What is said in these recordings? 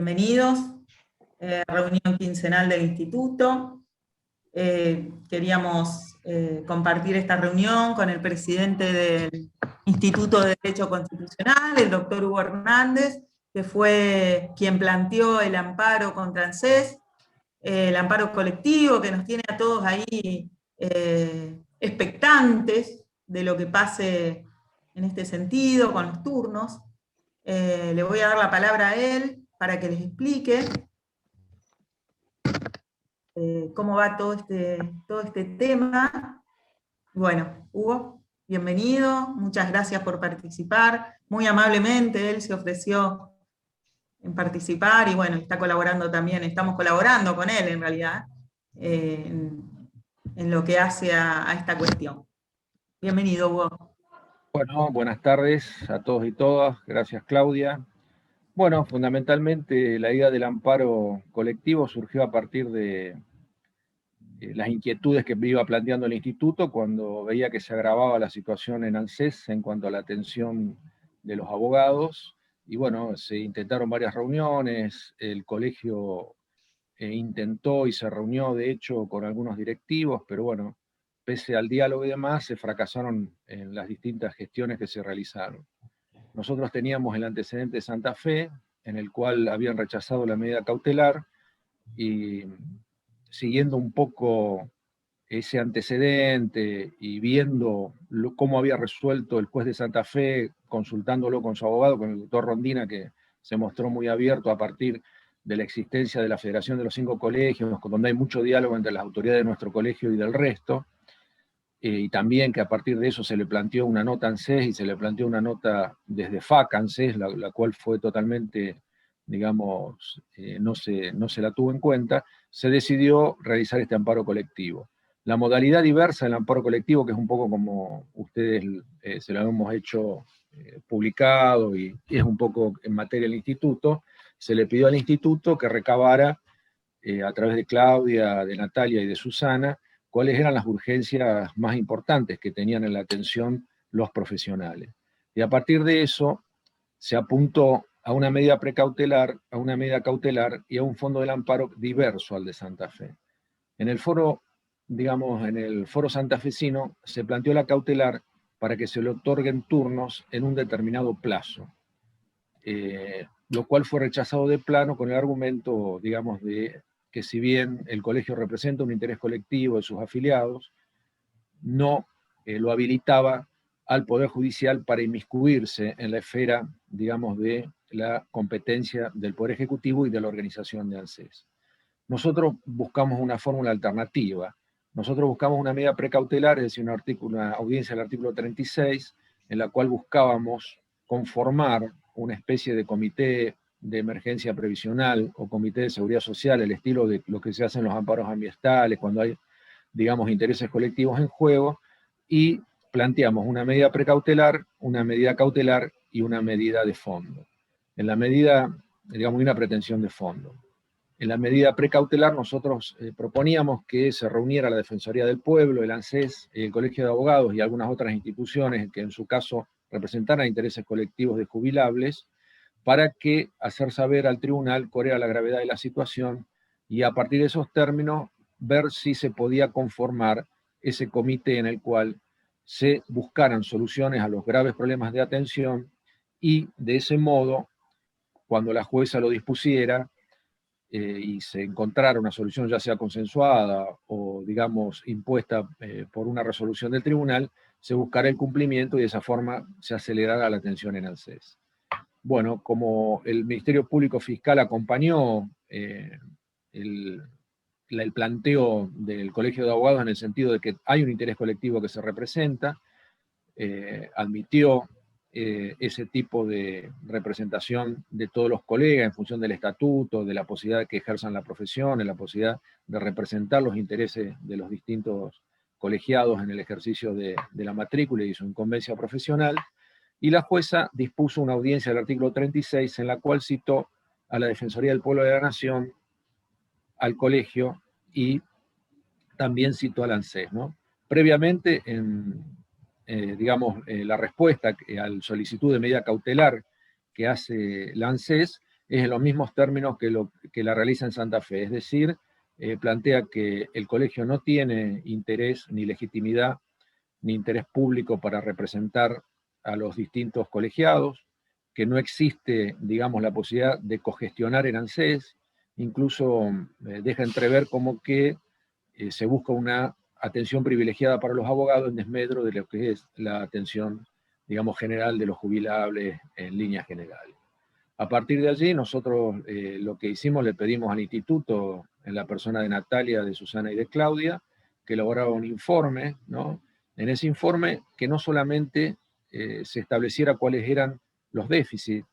Bienvenidos. Reunión quincenal del Instituto. Queríamos compartir esta reunión con el presidente del Instituto de Derecho Constitucional, el doctor Hugo Hernández, que fue quien planteó el amparo contra ANSES, el amparo colectivo que nos tiene a todos ahí expectantes de lo que pase en este sentido, con los turnos. Le voy a dar la palabra a él para que les explique cómo va todo este tema. Bueno, Hugo, bienvenido, muchas gracias por participar. Muy amablemente él se ofreció en participar y bueno, está colaborando también, estamos colaborando con él en realidad, en lo que hace a esta cuestión. Bienvenido, Hugo. Bueno, buenas tardes a todos y todas. Gracias, Claudia. Bueno, fundamentalmente la idea del amparo colectivo surgió a partir de las inquietudes que me iba planteando el instituto cuando veía que se agravaba la situación en ANSES en cuanto a la atención de los abogados. Y bueno, se intentaron varias reuniones, el colegio intentó y se reunió, de hecho, con algunos directivos, pero bueno, pese al diálogo y demás, se fracasaron en las distintas gestiones que se realizaron. Nosotros teníamos el antecedente de Santa Fe, en el cual habían rechazado la medida cautelar, y siguiendo un poco ese antecedente y viendo cómo había resuelto el juez de Santa Fe, consultándolo con su abogado, con el doctor Rondina, que se mostró muy abierto a partir de la existencia de la Federación de los 5 colegios, donde hay mucho diálogo entre las autoridades de nuestro colegio y del resto, y también que a partir de eso se le planteó una nota ANSES y se le planteó una nota desde FAC ANSES, la cual fue totalmente, digamos, no se la tuvo en cuenta, se decidió realizar este amparo colectivo. La modalidad diversa del amparo colectivo, que es un poco como ustedes se lo hemos hecho publicado y es un poco en materia del instituto, se le pidió al instituto que recabara a través de Claudia, de Natalia y de Susana, cuáles eran las urgencias más importantes que tenían en la atención los profesionales. Y a partir de eso se apuntó a una medida precautelar, a una medida cautelar y a un fondo del amparo diverso al de Santa Fe. En el foro, digamos, en el foro santafesino se planteó la cautelar para que se le otorguen turnos en un determinado plazo, lo cual fue rechazado de plano con el argumento, digamos, de que si bien el colegio representa un interés colectivo de sus afiliados, no lo habilitaba al Poder Judicial para inmiscuirse en la esfera, digamos, de la competencia del Poder Ejecutivo y de la organización de ANSES. Nosotros buscamos una fórmula alternativa. Nosotros buscamos una medida precautelar, es decir, una audiencia del artículo 36, en la cual buscábamos conformar una especie de comité de emergencia previsional o comité de seguridad social, el estilo de lo que se hace en los amparos ambientales, cuando hay, digamos, intereses colectivos en juego, y planteamos una medida precautelar, una medida cautelar y una medida de fondo. En la medida, digamos, una pretensión de fondo. En la medida precautelar nosotros proponíamos que se reuniera la Defensoría del Pueblo, el ANSES, el Colegio de Abogados y algunas otras instituciones que en su caso representaran intereses colectivos de jubilables, para que hacer saber al tribunal cuál era la gravedad de la situación y a partir de esos términos ver si se podía conformar ese comité en el cual se buscaran soluciones a los graves problemas de atención y de ese modo, cuando la jueza lo dispusiera y se encontrara una solución ya sea consensuada o, digamos, impuesta por una resolución del tribunal, se buscará el cumplimiento y de esa forma se acelerará la atención en ANSES. Bueno, como el Ministerio Público Fiscal acompañó el planteo del Colegio de Abogados en el sentido de que hay un interés colectivo que se representa, admitió ese tipo de representación de todos los colegas en función del estatuto, de la posibilidad de que ejerzan la profesión, en la posibilidad de representar los intereses de los distintos colegiados en el ejercicio de la matrícula y su incumbencia profesional, y la jueza dispuso una audiencia del artículo 36 en la cual citó a la Defensoría del Pueblo de la Nación, al colegio y también citó al ANSES, ¿no? Previamente, digamos, la respuesta al solicitud de medida cautelar que hace la ANSES es en los mismos términos que la realiza en Santa Fe, es decir, plantea que el colegio no tiene interés ni legitimidad ni interés público para representar a los distintos colegiados, que no existe, digamos, la posibilidad de cogestionar en ANSES, incluso deja entrever como que se busca una atención privilegiada para los abogados en desmedro de lo que es la atención, digamos, general de los jubilables en líneas generales. A partir de allí, nosotros lo que hicimos, le pedimos al instituto, en la persona de Natalia, de Susana y de Claudia, que elaborara un informe, ¿no? En ese informe, que no solamente se estableciera cuáles eran los déficits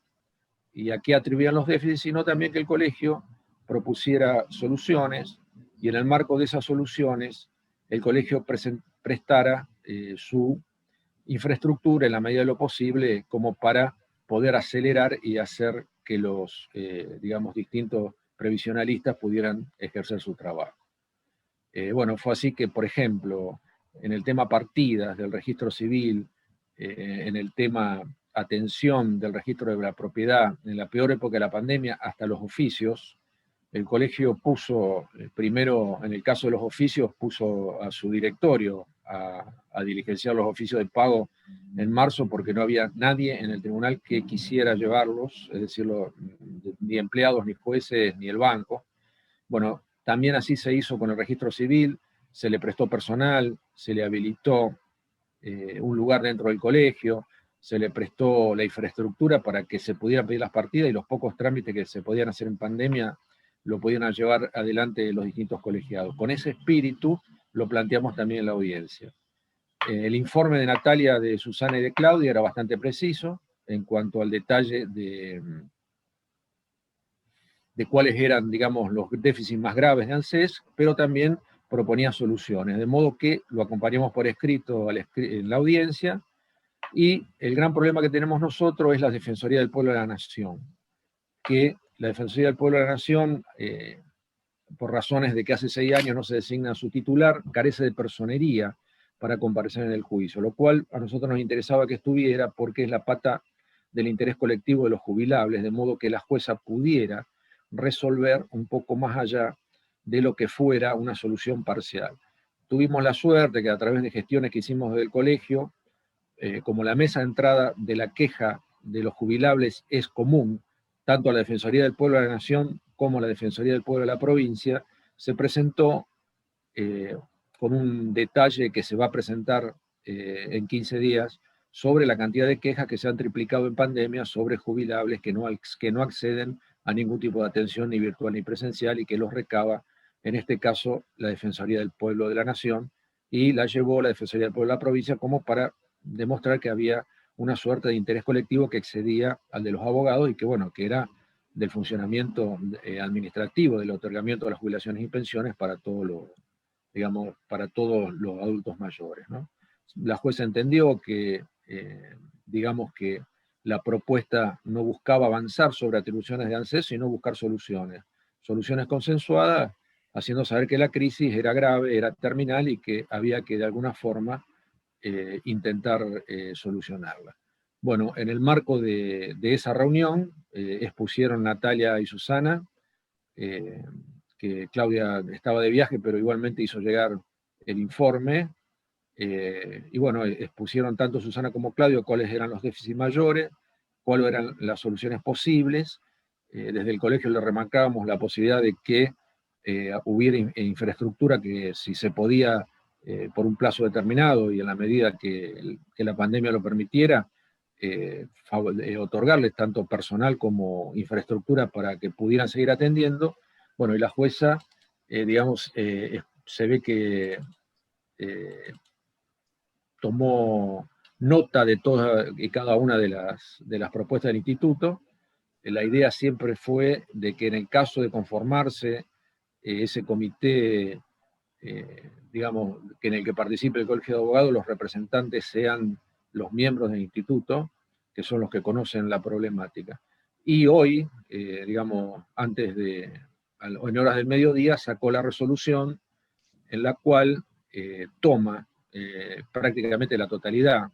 y a qué atribuían los déficits, sino también que el colegio propusiera soluciones y en el marco de esas soluciones el colegio prestara su infraestructura en la medida de lo posible como para poder acelerar y hacer que los, digamos, distintos previsionalistas pudieran ejercer su trabajo. Bueno, fue así que, por ejemplo, en el tema partidas del registro civil, en el tema atención del registro de la propiedad, en la peor época de la pandemia, hasta los oficios, el colegio puso, primero en el caso de los oficios, puso a su directorio a diligenciar los oficios de pago en marzo porque no había nadie en el tribunal que quisiera llevarlos, es decir, ni empleados, ni jueces, ni el banco. Bueno, también así se hizo con el registro civil, se le prestó personal, se le habilitó un lugar dentro del colegio, se le prestó la infraestructura para que se pudieran pedir las partidas y los pocos trámites que se podían hacer en pandemia lo pudieran llevar adelante los distintos colegiados. Con ese espíritu lo planteamos también en la audiencia. El informe de Natalia, de Susana y de Claudia era bastante preciso en cuanto al detalle de cuáles eran, digamos, los déficits más graves de ANSES, pero también proponía soluciones, de modo que lo acompañamos por escrito en la audiencia, y el gran problema que tenemos nosotros es la Defensoría del Pueblo de la Nación, que la Defensoría del Pueblo de la Nación, por razones de que hace 6 años no se designa su titular, carece de personería para comparecer en el juicio, lo cual a nosotros nos interesaba que estuviera porque es la pata del interés colectivo de los jubilables, de modo que la jueza pudiera resolver un poco más allá de lo que fuera una solución parcial. Tuvimos la suerte que a través de gestiones que hicimos del colegio, como la mesa de entrada de la queja de los jubilables es común, tanto a la Defensoría del Pueblo de la Nación como a la Defensoría del Pueblo de la provincia, se presentó con un detalle que se va a presentar en 15 días sobre la cantidad de quejas que se han triplicado en pandemia sobre jubilables que no acceden a ningún tipo de atención, ni virtual ni presencial, y que los recaba, en este caso, la Defensoría del Pueblo de la Nación, y la llevó la Defensoría del Pueblo de la provincia como para demostrar que había una suerte de interés colectivo que excedía al de los abogados y que, bueno, que era del funcionamiento administrativo, del otorgamiento de las jubilaciones y pensiones para todos los, digamos, para todos los adultos mayores, ¿no? La jueza entendió que, digamos, que la propuesta no buscaba avanzar sobre atribuciones de ANSES, sino buscar soluciones consensuadas, haciendo saber que la crisis era grave, era terminal y que había que de alguna forma intentar solucionarla. Bueno, en el marco de esa reunión expusieron Natalia y Susana, que Claudia estaba de viaje, pero igualmente hizo llegar el informe, y bueno, expusieron tanto Susana como Claudio cuáles eran los déficits mayores, cuáles eran las soluciones posibles. Desde el colegio le remarcábamos la posibilidad de que hubiera infraestructura que, si se podía, por un plazo determinado y en la medida que la pandemia lo permitiera, otorgarles tanto personal como infraestructura para que pudieran seguir atendiendo. Bueno, y la jueza, digamos, se ve que tomó nota de todas y cada una de las propuestas del instituto. La idea siempre fue de que en el caso de conformarse ese comité, digamos, que en el que participe el Colegio de Abogados, los representantes sean los miembros del instituto, que son los que conocen la problemática. Y hoy, digamos, en horas del mediodía, sacó la resolución en la cual toma prácticamente la totalidad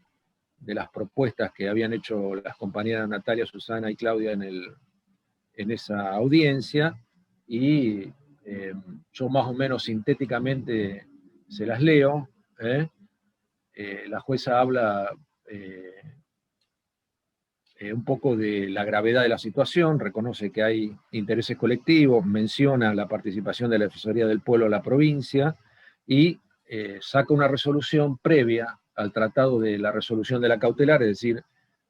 de las propuestas que habían hecho las compañeras Natalia, Susana y Claudia en en esa audiencia, y yo más o menos sintéticamente se las leo. La jueza habla un poco de la gravedad de la situación, reconoce que hay intereses colectivos, menciona la participación de la Defensoría del Pueblo a la provincia y saca una resolución previa al tratado de la resolución de la cautelar, es decir,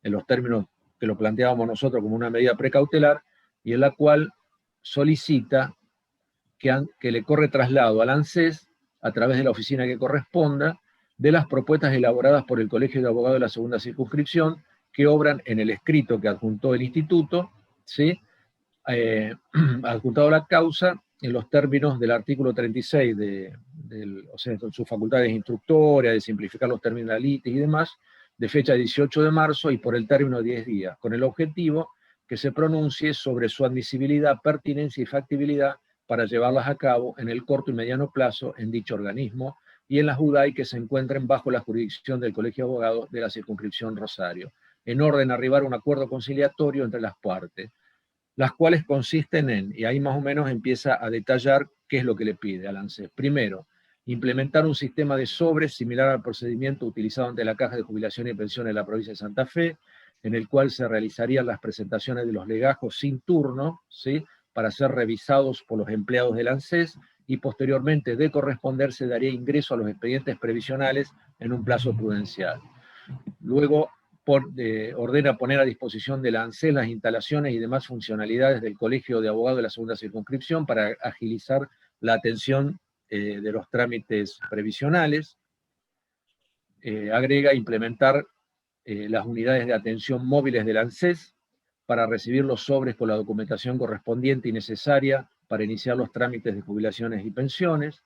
en los términos que lo planteábamos nosotros como una medida precautelar, y en la cual solicita que le corre traslado al ANSES, a través de la oficina que corresponda, de las propuestas elaboradas por el Colegio de Abogados de la Segunda Circunscripción, que obran en el escrito que adjuntó el instituto, ¿sí? Adjuntado a la causa en los términos del artículo 36, o sea, sus facultades instructorias, de simplificar los terminalitis y demás, de fecha 18 de marzo y por el término de 10 días, con el objetivo que se pronuncie sobre su admisibilidad, pertinencia y factibilidad para llevarlas a cabo en el corto y mediano plazo en dicho organismo y en las UDAI que se encuentren bajo la jurisdicción del Colegio de Abogados de la Circunscripción Rosario, en orden a arribar a un acuerdo conciliatorio entre las partes, las cuales consisten en, y ahí más o menos empieza a detallar qué es lo que le pide al ANSES. Primero, implementar un sistema de sobres similar al procedimiento utilizado ante la Caja de Jubilación y Pensiones de la provincia de Santa Fe, en el cual se realizarían las presentaciones de los legajos sin turno, ¿sí?, para ser revisados por los empleados del ANSES, y posteriormente, de corresponderse, daría ingreso a los expedientes previsionales en un plazo prudencial. Luego, ordena poner a disposición de la ANSES las instalaciones y demás funcionalidades del Colegio de Abogados de la Segunda Circunscripción para agilizar la atención de los trámites previsionales. Agrega implementar las unidades de atención móviles del ANSES para recibir los sobres con la documentación correspondiente y necesaria para iniciar los trámites de jubilaciones y pensiones.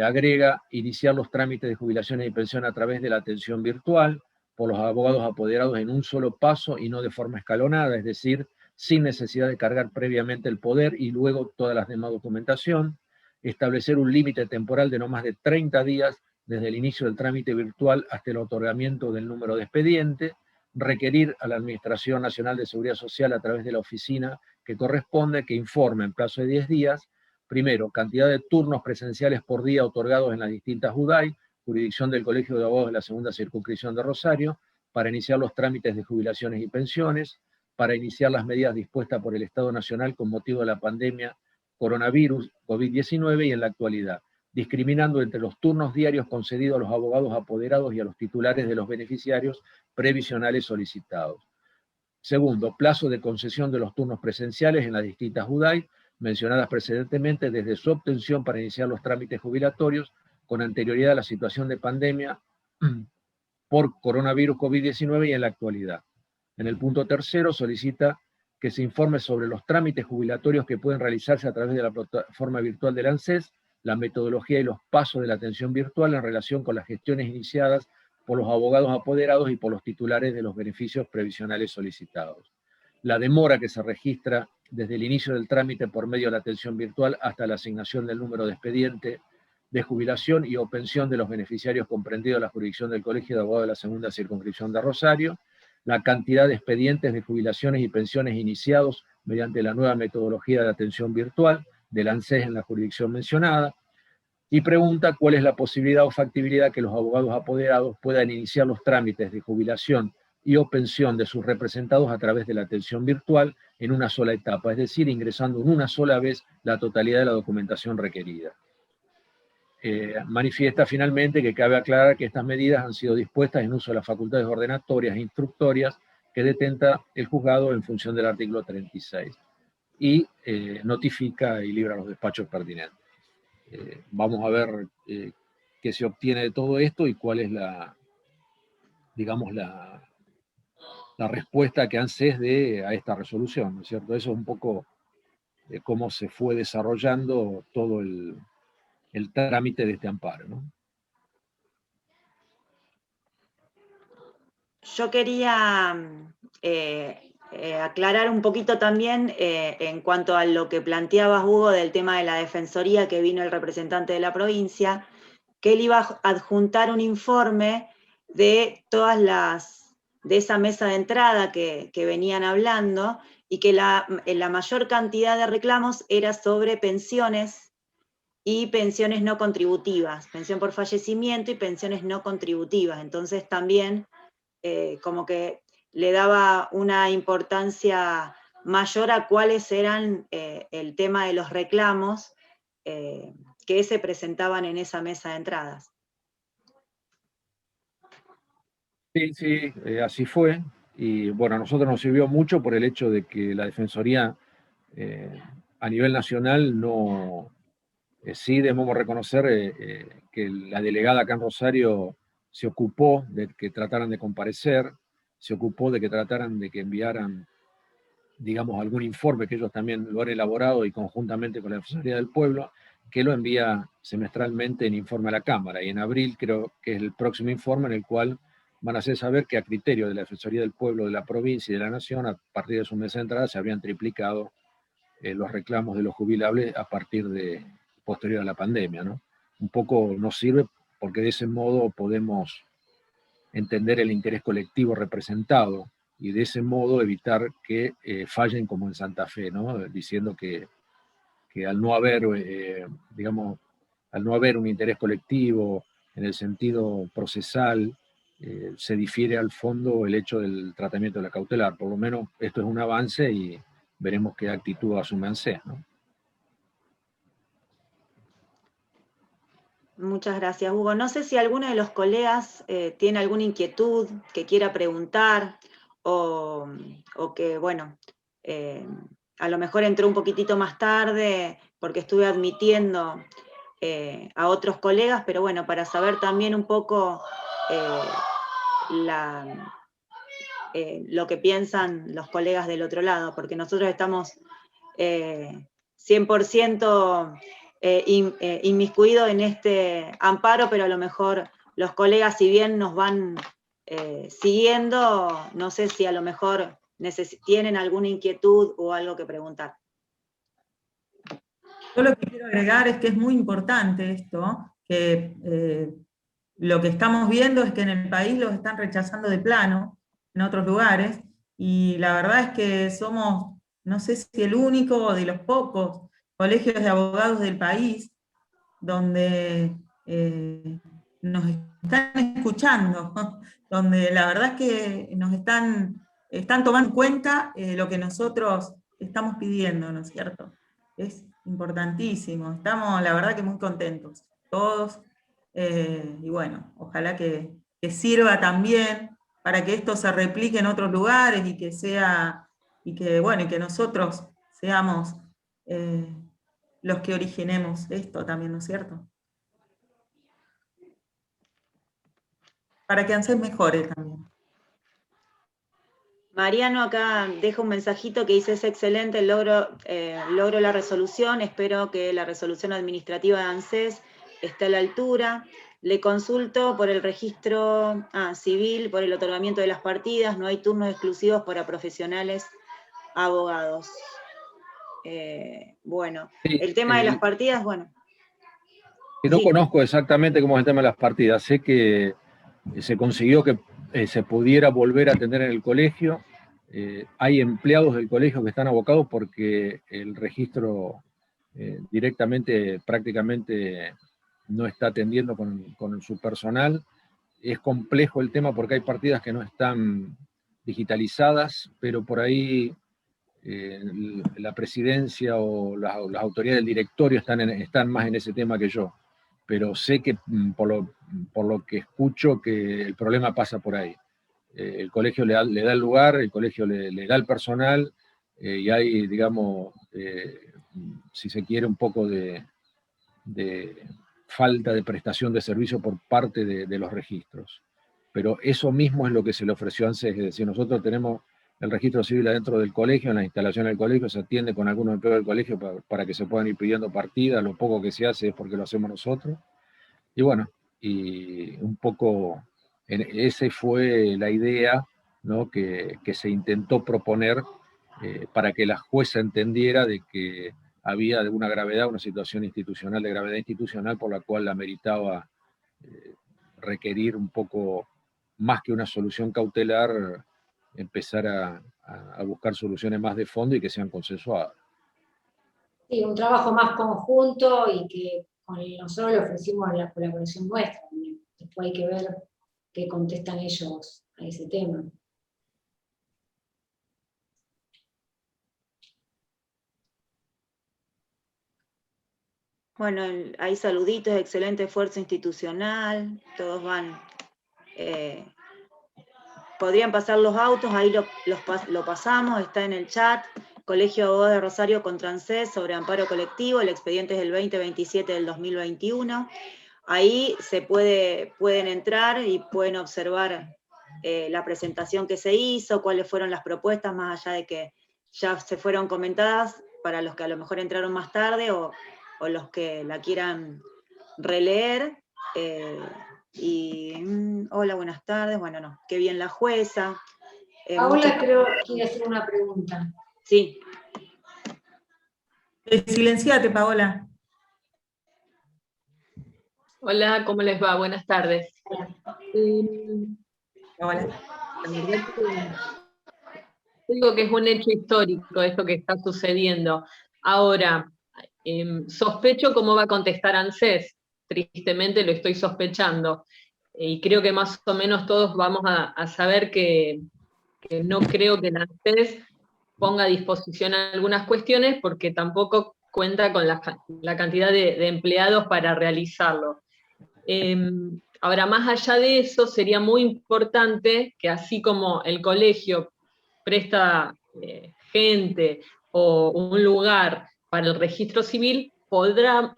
Agrega iniciar los trámites de jubilaciones y pensiones a través de la atención virtual por los abogados apoderados en un solo paso y no de forma escalonada, es decir, sin necesidad de cargar previamente el poder y luego todas las demás documentación. Establecer un límite temporal de no más de 30 días desde el inicio del trámite virtual hasta el otorgamiento del número de expediente. Requerir a la Administración Nacional de Seguridad Social a través de la oficina que corresponde que informe en plazo de 10 días, primero, cantidad de turnos presenciales por día otorgados en las distintas UDAI, jurisdicción del Colegio de Abogados de la Segunda Circunscripción de Rosario, para iniciar los trámites de jubilaciones y pensiones, para iniciar las medidas dispuestas por el Estado Nacional con motivo de la pandemia coronavirus, COVID-19 y en la actualidad, discriminando entre los turnos diarios concedidos a los abogados apoderados y a los titulares de los beneficiarios previsionales solicitados. Segundo, plazo de concesión de los turnos presenciales en las distintas UDAI, mencionadas precedentemente, desde su obtención para iniciar los trámites jubilatorios con anterioridad a la situación de pandemia por coronavirus COVID-19 y en la actualidad. En el punto tercero, solicita que se informe sobre los trámites jubilatorios que pueden realizarse a través de la plataforma virtual del ANSES, la metodología y los pasos de la atención virtual en relación con las gestiones iniciadas por los abogados apoderados y por los titulares de los beneficios previsionales solicitados. La demora que se registra desde el inicio del trámite por medio de la atención virtual hasta la asignación del número de expediente de jubilación y o pensión de los beneficiarios comprendidos en la jurisdicción del Colegio de Abogados de la Segunda Circunscripción de Rosario, la cantidad de expedientes de jubilaciones y pensiones iniciados mediante la nueva metodología de atención virtual del ANSES en la jurisdicción mencionada, y pregunta cuál es la posibilidad o factibilidad que los abogados apoderados puedan iniciar los trámites de jubilación y o pensión de sus representados a través de la atención virtual en una sola etapa, es decir, ingresando en una sola vez la totalidad de la documentación requerida. Manifiesta finalmente que cabe aclarar que estas medidas han sido dispuestas en uso de las facultades ordenatorias e instructorias que detenta el juzgado en función del artículo 36 y notifica y libra los despachos pertinentes. Vamos a ver qué se obtiene de todo esto y cuál es la, digamos, la respuesta que ANSES dé a esta resolución, ¿no es cierto? Eso es un poco cómo se fue desarrollando todo el trámite de este amparo, ¿no? Yo quería aclarar un poquito también en cuanto a lo que planteabas, Hugo, del tema de la defensoría, que vino el representante de la provincia, que él iba a adjuntar un informe de todas de esa mesa de entrada que venían hablando, y que la mayor cantidad de reclamos era sobre pensiones y pensiones no contributivas, pensión por fallecimiento y pensiones no contributivas. Entonces también como que le daba una importancia mayor a cuáles eran el tema de los reclamos que se presentaban en esa mesa de entradas. Sí, sí, así fue. Y bueno, a nosotros nos sirvió mucho por el hecho de que la Defensoría a nivel nacional no, sí debemos reconocer que la delegada acá en Rosario se ocupó de que trataran de comparecer, se ocupó de que trataran de que enviaran, digamos, algún informe que ellos también lo han elaborado y conjuntamente con la Defensoría del Pueblo, que lo envía semestralmente en informe a la Cámara. Y en abril creo que es el próximo informe en el cual van a hacer saber que a criterio de la Defensoría del Pueblo de la provincia y de la Nación, a partir de su mesa de entrada, se habrían triplicado los reclamos de los jubilables a partir de posterior a la pandemia, ¿no? Un poco nos sirve porque de ese modo podemos entender el interés colectivo representado y de ese modo evitar que fallen como en Santa Fe, ¿no? Diciendo que al no haber, digamos, al no haber un interés colectivo en el sentido procesal, se difiere al fondo el hecho del tratamiento de la cautelar. Por lo menos esto es un avance y veremos qué actitud asume ANSES, ¿no? Muchas gracias, Hugo. No sé si alguno de los colegas tiene alguna inquietud que quiera preguntar o que, bueno, a lo mejor entró un poquitito más tarde porque estuve admitiendo a otros colegas, pero bueno, para saber también un poco lo que piensan los colegas del otro lado, porque nosotros estamos 100% inmiscuidos en este amparo, pero a lo mejor los colegas, si bien nos van siguiendo, no sé si a lo mejor tienen alguna inquietud o algo que preguntar. Yo lo que quiero agregar es que es muy importante esto, que lo que estamos viendo es que en el país los están rechazando de plano, en otros lugares, y la verdad es que somos, no sé si el único o de los pocos colegios de abogados del país donde nos están escuchando, donde la verdad es que nos están tomando en cuenta lo que nosotros estamos pidiendo, ¿no es cierto? Es importantísimo, estamos la verdad que muy contentos, todos, y bueno, ojalá que sirva también para que esto se replique en otros lugares y que sea, y que bueno, y que nosotros seamos los que originemos esto también, ¿no es cierto? Para que ANSES mejore también. Mariano acá deja un mensajito que dice: es excelente, logro la resolución, espero que la resolución administrativa de ANSES esté a la altura. Le consulto por el registro civil, por el otorgamiento de las partidas, no hay turnos exclusivos para profesionales abogados. Bueno, Sí, el tema de las partidas, bueno. que no Sí. conozco exactamente cómo es el tema de las partidas, sé que se consiguió que se pudiera volver a atender en el colegio. Hay empleados del colegio que están abocados porque el registro directamente, prácticamente no está atendiendo con su personal. Es complejo el tema porque hay partidas que no están digitalizadas, pero por ahí la presidencia o las autoridades del directorio están más en ese tema que yo. Pero sé que por lo que escucho que el problema pasa por ahí. El colegio le da el lugar, el colegio le da el personal y hay, digamos, si se quiere, un poco de falta de prestación de servicio por parte de los registros. Pero eso mismo es lo que se le ofreció a ANSES, es decir, nosotros tenemos el registro civil adentro del colegio, en la instalación del colegio, se atiende con algunos empleados del colegio para que se puedan ir pidiendo partidas, lo poco que se hace es porque lo hacemos nosotros. Y bueno, y un poco esa fue la idea, ¿no? que se intentó proponer para que la jueza entendiera de que había de una gravedad, una situación institucional de gravedad institucional por la cual la meritaba requerir un poco más que una solución cautelar, empezar a a buscar soluciones más de fondo y que sean consensuadas. Sí, un trabajo más conjunto y que nosotros le ofrecimos la colaboración nuestra también. Después hay que ver qué contestan ellos a ese tema. Bueno, hay saluditos, excelente esfuerzo institucional, todos van. Podrían pasar los autos, ahí lo pasamos, está en el chat. Colegio de Abogados de Rosario contra ANSES sobre amparo colectivo, el expediente es del 2027 del 2021. Ahí pueden entrar y pueden observar la presentación que se hizo, cuáles fueron las propuestas, más allá de que ya se fueron comentadas, para los que a lo mejor entraron más tarde o los que la quieran releer. Hola, buenas tardes. Bueno, no, qué bien la jueza. Paola creo que quiere hacer una pregunta. Sí. Silenciate, Paola. Hola, ¿cómo les va? Buenas tardes. Hola. Digo que es un hecho histórico esto que está sucediendo. Ahora, sospecho cómo va a contestar ANSES. Tristemente lo estoy sospechando. Y creo que más o menos todos vamos a saber que no creo que ANSES ponga a disposición algunas cuestiones porque tampoco cuenta con la cantidad de empleados para realizarlo. Ahora, más allá de eso, sería muy importante que así como el colegio presta gente o un lugar para el registro civil, podamos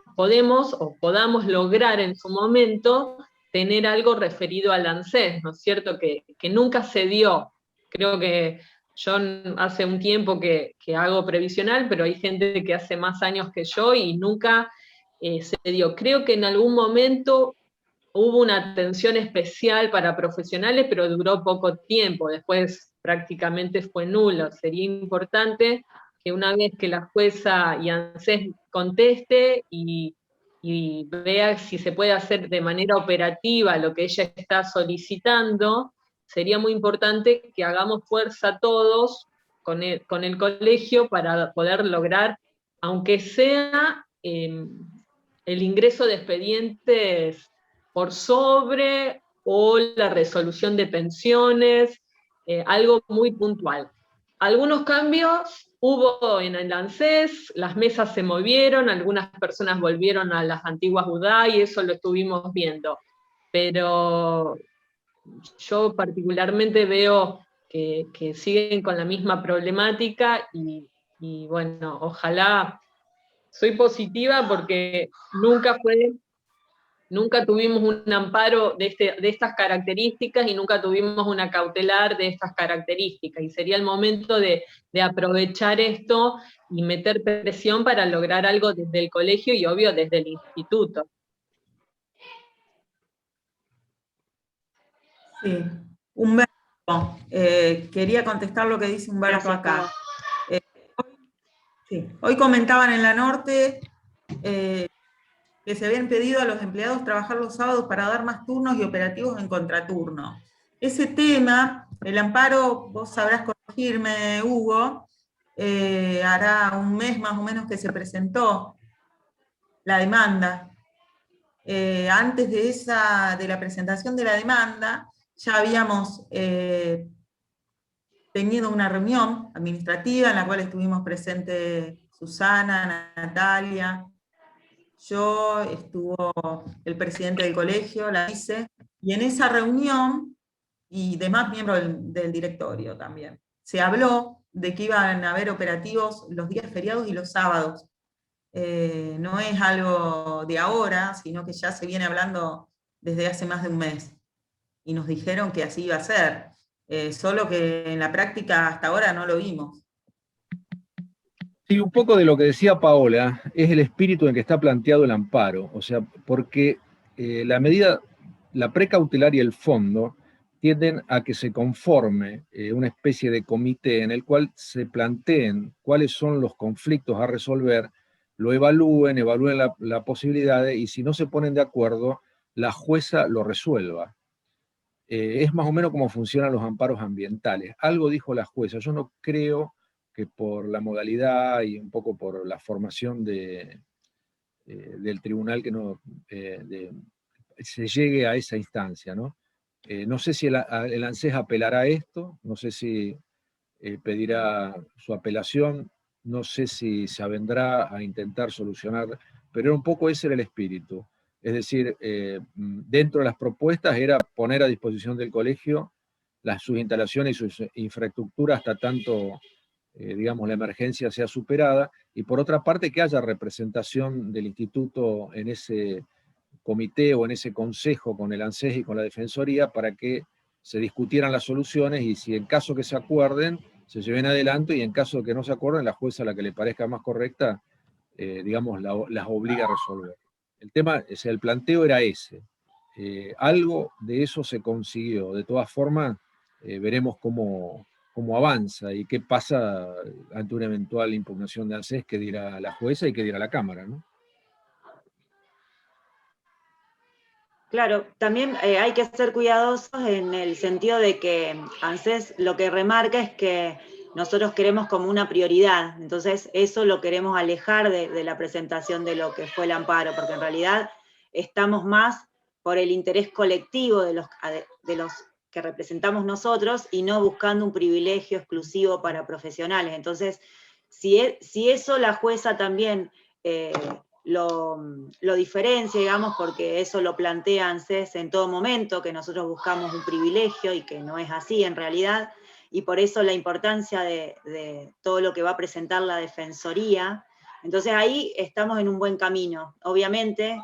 lograr en su momento tener algo referido al ANSES, ¿no es cierto? Que nunca se dio. Creo que yo hace un tiempo que hago previsional, pero hay gente que hace más años que yo y nunca se dio. Creo que en algún momento hubo una atención especial para profesionales, pero duró poco tiempo, después prácticamente fue nulo. Sería importante que una vez que la jueza y ANSES conteste y vea si se puede hacer de manera operativa lo que ella está solicitando, sería muy importante que hagamos fuerza todos con el colegio para poder lograr, aunque sea el ingreso de expedientes por sobre o la resolución de pensiones, algo muy puntual. Algunos cambios hubo en el ANSES, las mesas se movieron, algunas personas volvieron a las antiguas UDA y eso lo estuvimos viendo. Pero yo particularmente veo que siguen con la misma problemática y bueno, ojalá, soy positiva porque nunca tuvimos un amparo de estas características y nunca tuvimos una cautelar de estas características. Y sería el momento de aprovechar esto y meter presión para lograr algo desde el colegio y obvio desde el instituto. Sí, Humberto, quería contestar lo que dice Humberto. Gracias, acá. Hoy comentaban en la Norte que se habían pedido a los empleados trabajar los sábados para dar más turnos y operativos en contraturno. Ese tema, el amparo, vos sabrás corregirme, Hugo, hará un mes más o menos que se presentó la demanda. Antes de la presentación de la demanda, ya habíamos tenido una reunión administrativa en la cual estuvimos presentes Susana, Natalia, yo, estuvo el presidente del colegio, la vice, y en esa reunión, y demás miembros del directorio también, se habló de que iban a haber operativos los días feriados y los sábados. No es algo de ahora, sino que ya se viene hablando desde hace más de un mes. Y nos dijeron que así iba a ser, solo que en la práctica hasta ahora no lo vimos. Sí, un poco de lo que decía Paola es el espíritu en que está planteado el amparo, o sea, porque la precautelar y el fondo tienden a que se conforme una especie de comité en el cual se planteen cuáles son los conflictos a resolver, lo evalúen la posibilidad y si no se ponen de acuerdo, la jueza lo resuelva. es más o menos como funcionan los amparos ambientales. Algo dijo la jueza. Yo no creo que por la modalidad y un poco por la formación del tribunal que no se llegue a esa instancia, ¿no? No sé si el ANSES apelará a esto, no sé si pedirá su apelación, no sé si se avendrá a intentar solucionar, pero un poco ese era el espíritu. Es decir, dentro de las propuestas era poner a disposición del colegio sus instalaciones y su infraestructura hasta tanto, digamos, la emergencia sea superada, y por otra parte que haya representación del instituto en ese comité o en ese consejo con el ANSES y con la Defensoría para que se discutieran las soluciones y si en caso que se acuerden, se lleven adelante, y en caso de que no se acuerden, la jueza, la que le parezca más correcta, digamos, las obliga a resolver. El tema, el planteo era ese. Algo de eso se consiguió. De todas formas, veremos cómo avanza y qué pasa ante una eventual impugnación de ANSES, que dirá la jueza y que dirá la Cámara, ¿no? Claro, también hay que ser cuidadosos en el sentido de que ANSES lo que remarca es que nosotros queremos como una prioridad, entonces eso lo queremos alejar de la presentación de lo que fue el amparo, porque en realidad estamos más por el interés colectivo de los que representamos nosotros y no buscando un privilegio exclusivo para profesionales. Entonces, si eso la jueza también lo diferencia, digamos, porque eso lo plantea ANSES en todo momento, que nosotros buscamos un privilegio y que no es así en realidad, y por eso la importancia de todo lo que va a presentar la Defensoría. Entonces ahí estamos en un buen camino. Obviamente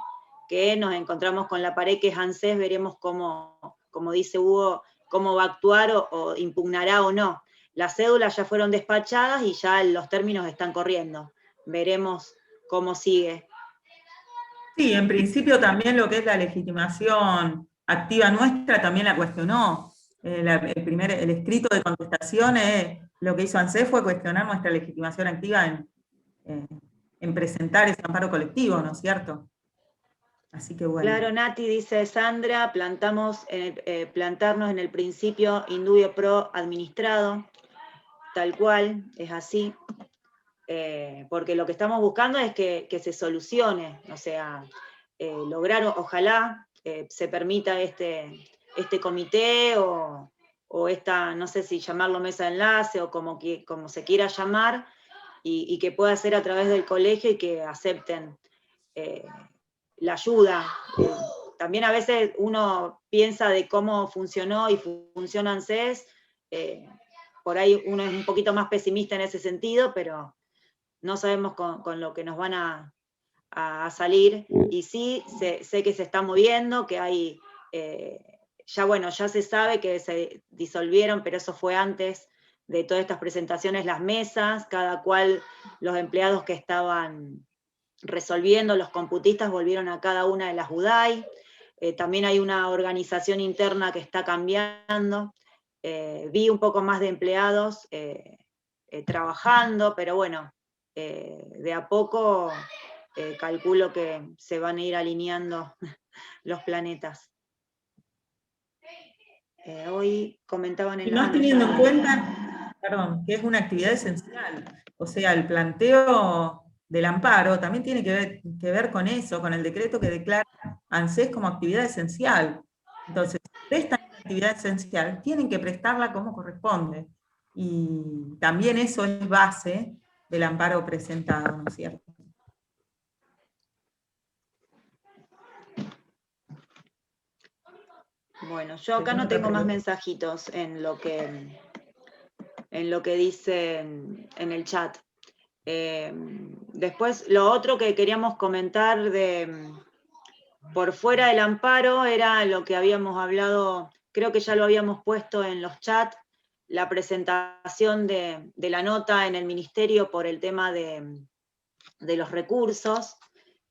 que nos encontramos con la pared que es ANSES, veremos cómo, como dice Hugo, cómo va a actuar o impugnará o no. Las cédulas ya fueron despachadas y ya los términos están corriendo. Veremos cómo sigue. Sí, en principio también lo que es la legitimación activa nuestra también la cuestionó. El escrito de contestación, lo que hizo ANSES fue cuestionar nuestra legitimación activa en presentar ese amparo colectivo, ¿no es cierto? Así que bueno. Claro, Nati, dice Sandra, plantarnos en el principio indubio pro administrado, tal cual, es así. Porque lo que estamos buscando es que se solucione, o sea, lograr, ojalá se permita este comité o esta, no sé si llamarlo mesa de enlace o como se quiera llamar, y que pueda ser a través del colegio y que acepten la ayuda. También a veces uno piensa de cómo funcionó y funciona ANSES, por ahí uno es un poquito más pesimista en ese sentido, pero no sabemos con lo que nos van a salir, y sí, sé que se está moviendo, que hay, ya se sabe que se disolvieron, pero eso fue antes de todas estas presentaciones, las mesas, cada cual, los empleados que estaban resolviendo, los computistas volvieron a cada una de las UDAI, también hay una organización interna que está cambiando, vi un poco más de empleados trabajando, pero bueno, de a poco calculo que se van a ir alineando los planetas. Hoy comentaban en y más teniendo en cuenta, que es una actividad esencial, o sea, el planteo del amparo también tiene que ver con eso, con el decreto que declara ANSES como actividad esencial. Entonces, si prestan actividad esencial, tienen que prestarla como corresponde. Y también eso es base del amparo presentado, ¿no es cierto? Bueno, yo acá no tengo más mensajitos en lo que dicen en el chat. Después, lo otro que queríamos comentar por fuera del amparo era lo que habíamos hablado, creo que ya lo habíamos puesto en los chats, la presentación de la nota en el ministerio por el tema de los recursos,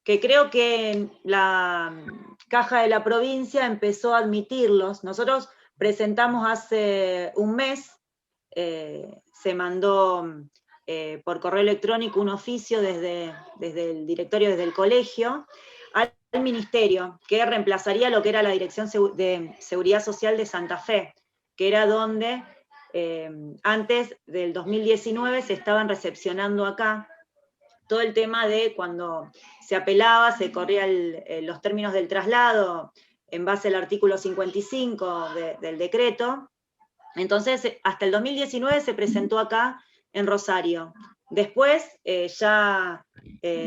que creo que la Caja de la Provincia empezó a admitirlos. Nosotros presentamos hace un mes, se mandó por correo electrónico un oficio desde el directorio, desde el colegio, a al ministerio, que reemplazaría lo que era la Dirección de Seguridad Social de Santa Fe, que era donde antes del 2019 se estaban recepcionando acá todo el tema de cuando se apelaba, se corría los términos del traslado en base al artículo 55 del decreto. Entonces, hasta el 2019 se presentó acá en Rosario. Después ya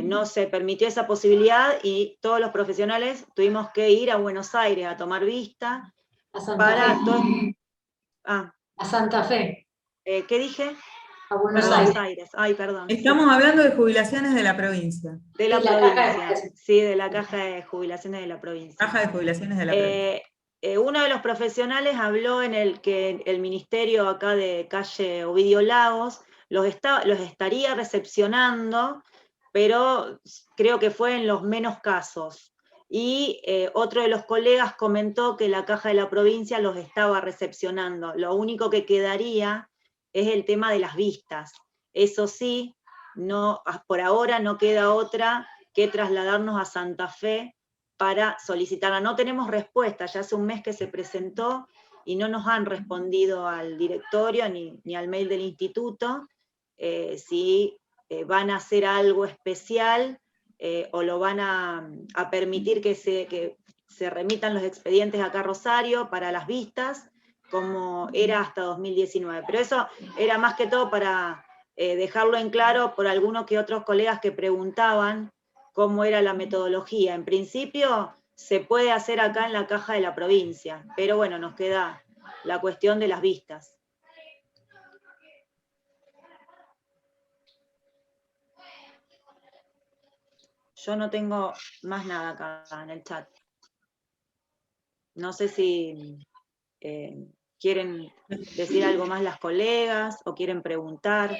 no se permitió esa posibilidad y todos los profesionales tuvimos que ir a Buenos Aires a tomar vista. A Santa Fe. A Santa Fe. ¿Qué dije? A Buenos Aires. Aires. Ay, perdón. Estamos hablando de jubilaciones de la provincia. De la provincia, sí, de la Caja de Jubilaciones de la provincia. Caja de Jubilaciones de la provincia. Uno de los profesionales habló en el que el ministerio acá de calle Ovidio Lagos los estaría recepcionando, pero creo que fue en los menos casos. Y otro de los colegas comentó que la Caja de la Provincia los estaba recepcionando. Lo único que quedaría es el tema de las vistas. Eso sí, no, por ahora no queda otra que trasladarnos a Santa Fe para solicitarla. No tenemos respuesta, ya hace un mes que se presentó y no nos han respondido al directorio ni al mail del instituto si van a hacer algo especial o lo van a permitir que se remitan los expedientes acá a Rosario para las vistas, como era hasta 2019. Pero eso era más que todo para dejarlo en claro por algunos que otros colegas que preguntaban cómo era la metodología. En principio se puede hacer acá en la Caja de la Provincia, pero bueno, nos queda la cuestión de las vistas. Yo no tengo más nada acá en el chat. No sé si quieren decir algo más las colegas o quieren preguntar.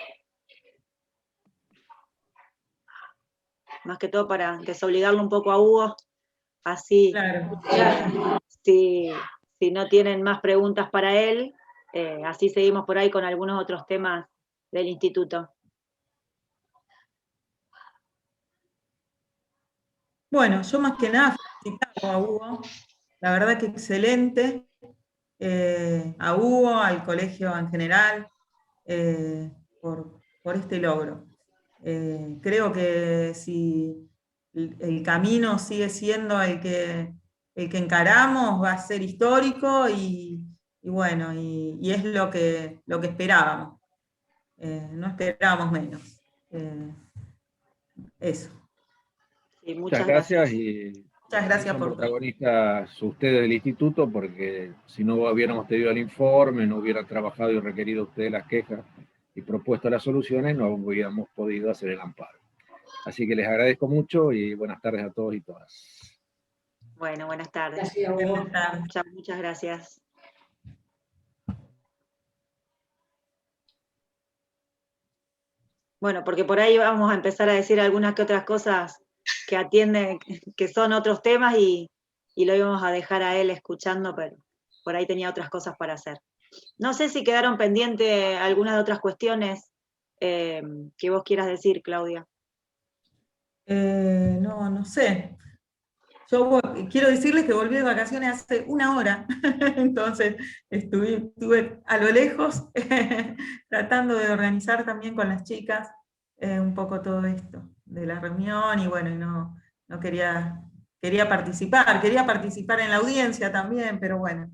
Más que todo para desobligarlo un poco a Hugo, así, Claro. Si no tienen más preguntas para él, así seguimos por ahí con algunos otros temas del instituto. Bueno, yo más que nada felicitaba a Hugo, la verdad que excelente, a Hugo, al colegio en general, por este logro. Creo que si el camino sigue siendo el que encaramos, va a ser histórico y bueno, y es lo que esperábamos. No esperábamos menos. Eso. Sí, muchas gracias. Y muchas gracias son por protagonistas ustedes del instituto, porque si no hubiéramos tenido el informe, no hubieran trabajado y requerido ustedes las quejas y propuesto las soluciones, no hubiéramos podido hacer el amparo. Así que les agradezco mucho y buenas tardes a todos y todas. Bueno, buenas tardes. Gracias, Hugo. Muchas gracias. Bueno, porque por ahí vamos a empezar a decir algunas que otras cosas que atienden, que son otros temas y lo íbamos a dejar a él escuchando, pero por ahí tenía otras cosas para hacer. No sé si quedaron pendientes algunas de otras cuestiones que vos quieras decir, Claudia. No sé. Yo quiero decirles que volví de vacaciones hace una hora, entonces estuve a lo lejos tratando de organizar también con las chicas un poco todo esto de la reunión y bueno, no quería participar en la audiencia también, pero bueno,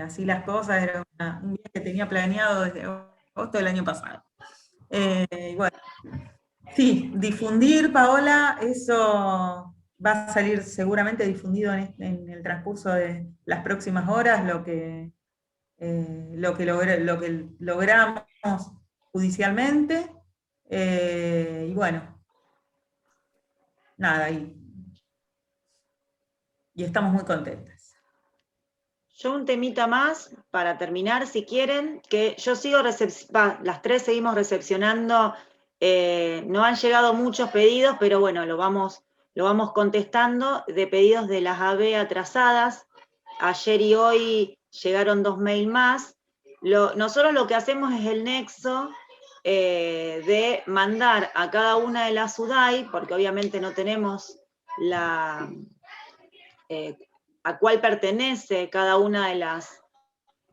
así las cosas, era un día que tenía planeado desde agosto del año pasado. Bueno, sí, difundir, Paola, eso va a salir seguramente difundido en el transcurso de las próximas horas, lo que logramos judicialmente, y bueno, nada, y estamos muy contentas. Yo un temita más, para terminar, si quieren, que yo sigo las tres seguimos recepcionando, no han llegado muchos pedidos, pero bueno, lo vamos contestando, de pedidos de las AB atrasadas. Ayer y hoy llegaron 2 mails más. Nosotros lo que hacemos es el nexo de mandar a cada una de las UDAI, porque obviamente no tenemos a cuál pertenece cada una de las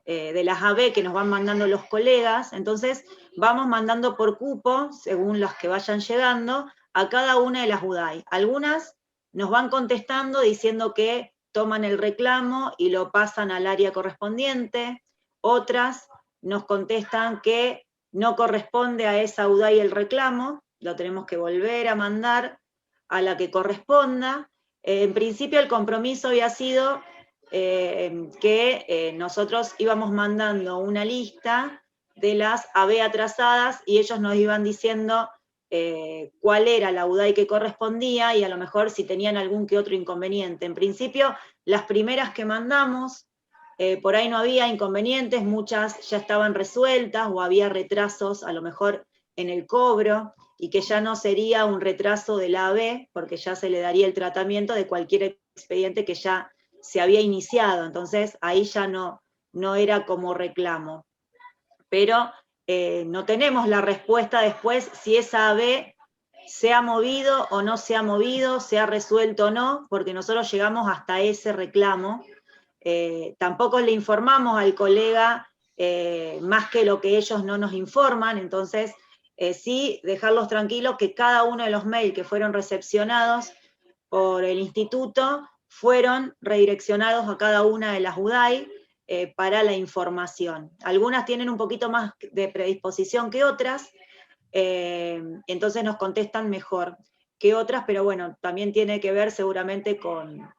AB que nos van mandando los colegas. Entonces vamos mandando por cupo, según los que vayan llegando, a cada una de las UDAI. Algunas nos van contestando diciendo que toman el reclamo y lo pasan al área correspondiente, otras nos contestan que no corresponde a esa UDAI el reclamo, lo tenemos que volver a mandar a la que corresponda. En principio el compromiso había sido que nosotros íbamos mandando una lista de las AB atrasadas y ellos nos iban diciendo cuál era la UDAI que correspondía y a lo mejor si tenían algún que otro inconveniente. En principio, las primeras que mandamos, por ahí no había inconvenientes, muchas ya estaban resueltas o había retrasos a lo mejor en el cobro y que ya no sería un retraso de la AB porque ya se le daría el tratamiento de cualquier expediente que ya se había iniciado, entonces ahí ya no era como reclamo. Pero no tenemos la respuesta después si esa AB se ha movido o no se ha movido, se ha resuelto o no, porque nosotros llegamos hasta ese reclamo. Tampoco le informamos al colega más que lo que ellos no nos informan, entonces sí dejarlos tranquilos que cada uno de los mails que fueron recepcionados por el instituto fueron redireccionados a cada una de las UDAI para la información. Algunas tienen un poquito más de predisposición que otras, entonces nos contestan mejor que otras, pero bueno, también tiene que ver seguramente con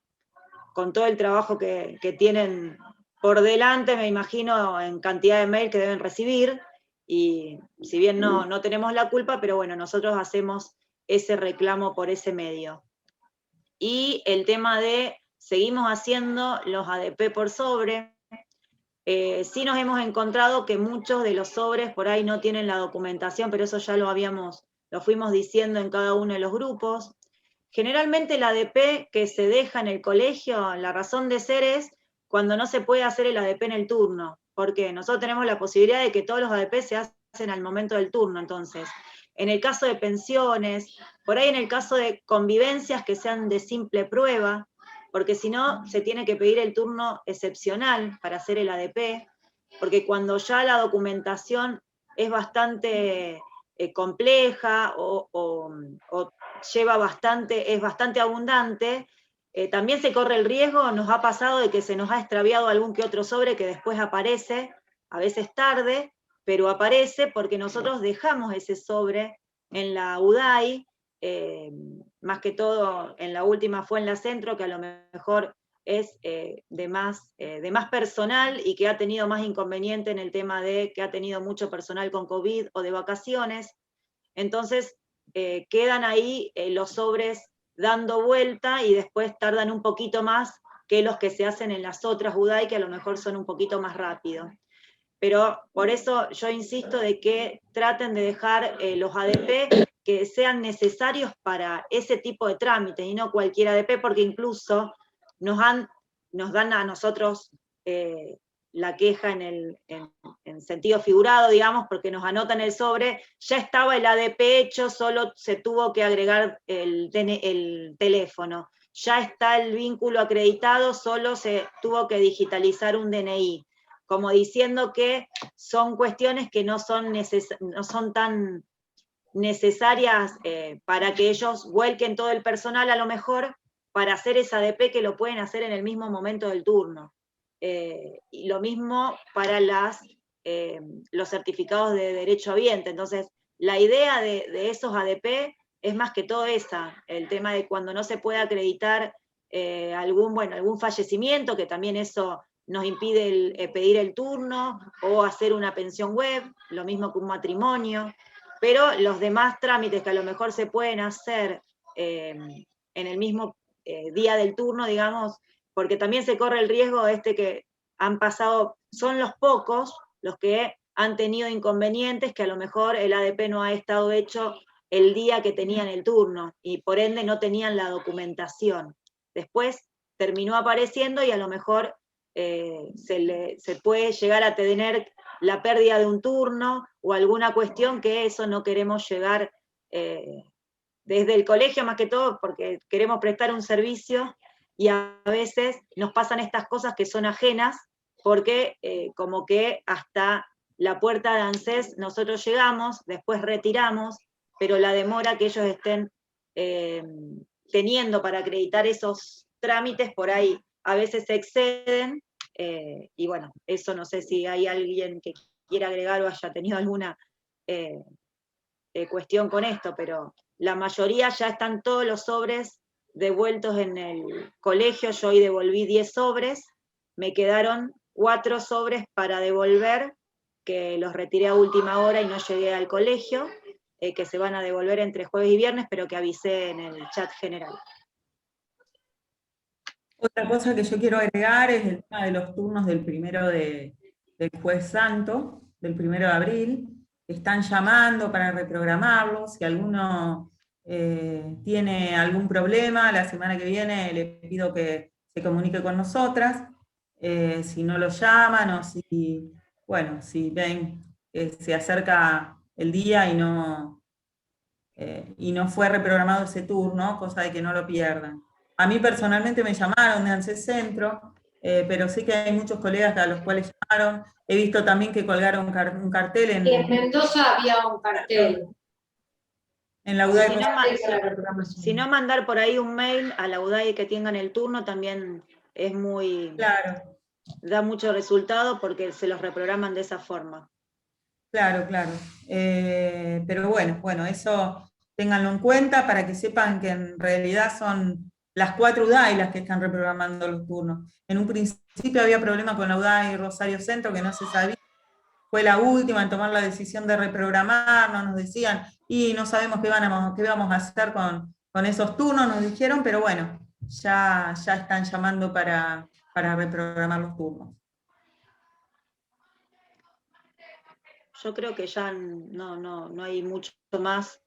todo el trabajo que tienen por delante, me imagino, en cantidad de mail que deben recibir, y si bien no tenemos la culpa, pero bueno, nosotros hacemos ese reclamo por ese medio. Y el tema de, seguimos haciendo los ADP por sobre, sí nos hemos encontrado que muchos de los sobres por ahí no tienen la documentación, pero eso ya lo fuimos diciendo en cada uno de los grupos. Generalmente el ADP que se deja en el colegio, la razón de ser es cuando no se puede hacer el ADP en el turno, porque nosotros tenemos la posibilidad de que todos los ADP se hacen al momento del turno, entonces, en el caso de pensiones, por ahí en el caso de convivencias que sean de simple prueba, porque si no, se tiene que pedir el turno excepcional para hacer el ADP, porque cuando ya la documentación es bastante compleja o es bastante abundante, también se corre el riesgo, nos ha pasado de que se nos ha extraviado algún que otro sobre que después aparece, a veces tarde, pero aparece porque nosotros dejamos ese sobre en la UDAI, más que todo en la última fue en la Centro, que a lo mejor es de más personal y que ha tenido más inconveniente en el tema de que ha tenido mucho personal con COVID o de vacaciones. Entonces quedan ahí los sobres dando vuelta y después tardan un poquito más que los que se hacen en las otras UDAI, que a lo mejor son un poquito más rápidos. Pero por eso yo insisto de que traten de dejar los ADP que sean necesarios para ese tipo de trámites y no cualquier ADP, porque incluso nos dan a nosotros la queja en sentido figurado, digamos, porque nos anotan el sobre, ya estaba el ADP hecho, solo se tuvo que agregar el teléfono, ya está el vínculo acreditado, solo se tuvo que digitalizar un DNI, como diciendo que son cuestiones que no son tan necesarias para que ellos vuelquen todo el personal a lo mejor para hacer esa ADP que lo pueden hacer en el mismo momento del turno. Y lo mismo para los certificados de derecho habiente. Entonces, la idea de esos ADP es más que todo esa, el tema de cuando no se puede acreditar algún fallecimiento, que también eso nos impide pedir el turno, o hacer una pensión web, lo mismo que un matrimonio, pero los demás trámites que a lo mejor se pueden hacer en el mismo día del turno, digamos, porque también se corre el riesgo que han pasado, son los pocos los que han tenido inconvenientes, que a lo mejor el ADP no ha estado hecho el día que tenían el turno, y por ende no tenían la documentación. Después terminó apareciendo y a lo mejor se puede llegar a tener la pérdida de un turno o alguna cuestión que eso no queremos llegar desde el colegio más que todo, porque queremos prestar un servicio y a veces nos pasan estas cosas que son ajenas, porque como que hasta la puerta de ANSES nosotros llegamos, después retiramos, pero la demora que ellos estén teniendo para acreditar esos trámites por ahí a veces se exceden, y bueno, eso no sé si hay alguien que quiera agregar o haya tenido alguna cuestión con esto, pero la mayoría ya están todos los sobres devueltos en el colegio. Yo hoy devolví 10 sobres, me quedaron 4 sobres para devolver, que los retiré a última hora y no llegué al colegio, que se van a devolver entre jueves y viernes, pero que avisé en el chat general. Otra cosa que yo quiero agregar es el tema de los turnos del Jueves Santo, del 1 de abril. Están llamando para reprogramarlos. Si alguno tiene algún problema, la semana que viene le pido que se comunique con nosotras. Si no lo llaman o si ven que se acerca el día y no fue reprogramado ese turno, cosa de que no lo pierdan. A mí personalmente me llamaron de ANSES Centro, pero sé que hay muchos colegas a los cuales llamaron. He visto también que colgaron un cartel En Mendoza había un cartel. En la UDAI. Si no, mandar por ahí un mail a la UDAI que tengan el turno también es muy... Claro. Da mucho resultado porque se los reprograman de esa forma. Claro. Pero bueno, eso ténganlo en cuenta para que sepan que en realidad son las 4 UDAI las que están reprogramando los turnos. En un principio había problema con la UDAI Rosario Centro, que no se sabía. Fue la última en tomar la decisión de reprogramar, nos decían, y no sabemos qué vamos a hacer con esos turnos, nos dijeron, pero bueno, ya están llamando para reprogramar los turnos. Yo creo que ya no hay mucho más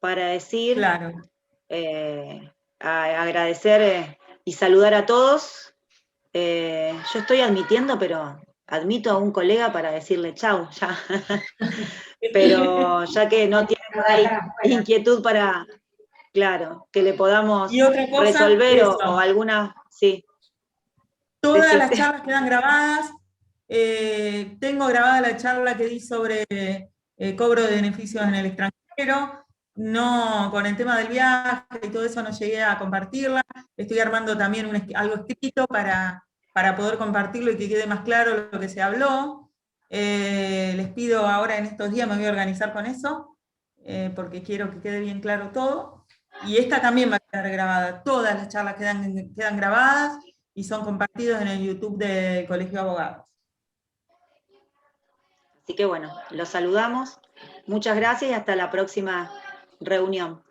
para decir. Claro. Agradecer y saludar a todos. Yo estoy admitiendo, pero admito a un colega para decirle chau, ya. Pero ya que no tiene por ahí inquietud para, claro, que le podamos resolver o alguna, sí. Todas las charlas quedan grabadas. Tengo grabada la charla que di sobre cobro de beneficios en el extranjero. No, con el tema del viaje y todo eso no llegué a compartirla. Estoy armando también algo escrito para poder compartirlo y que quede más claro lo que se habló. Les pido ahora en estos días, me voy a organizar con eso, porque quiero que quede bien claro todo. Y esta también va a quedar grabada. Todas las charlas quedan grabadas y son compartidos en el YouTube del Colegio de Abogados. Así que bueno, los saludamos. Muchas gracias y hasta la próxima reunión.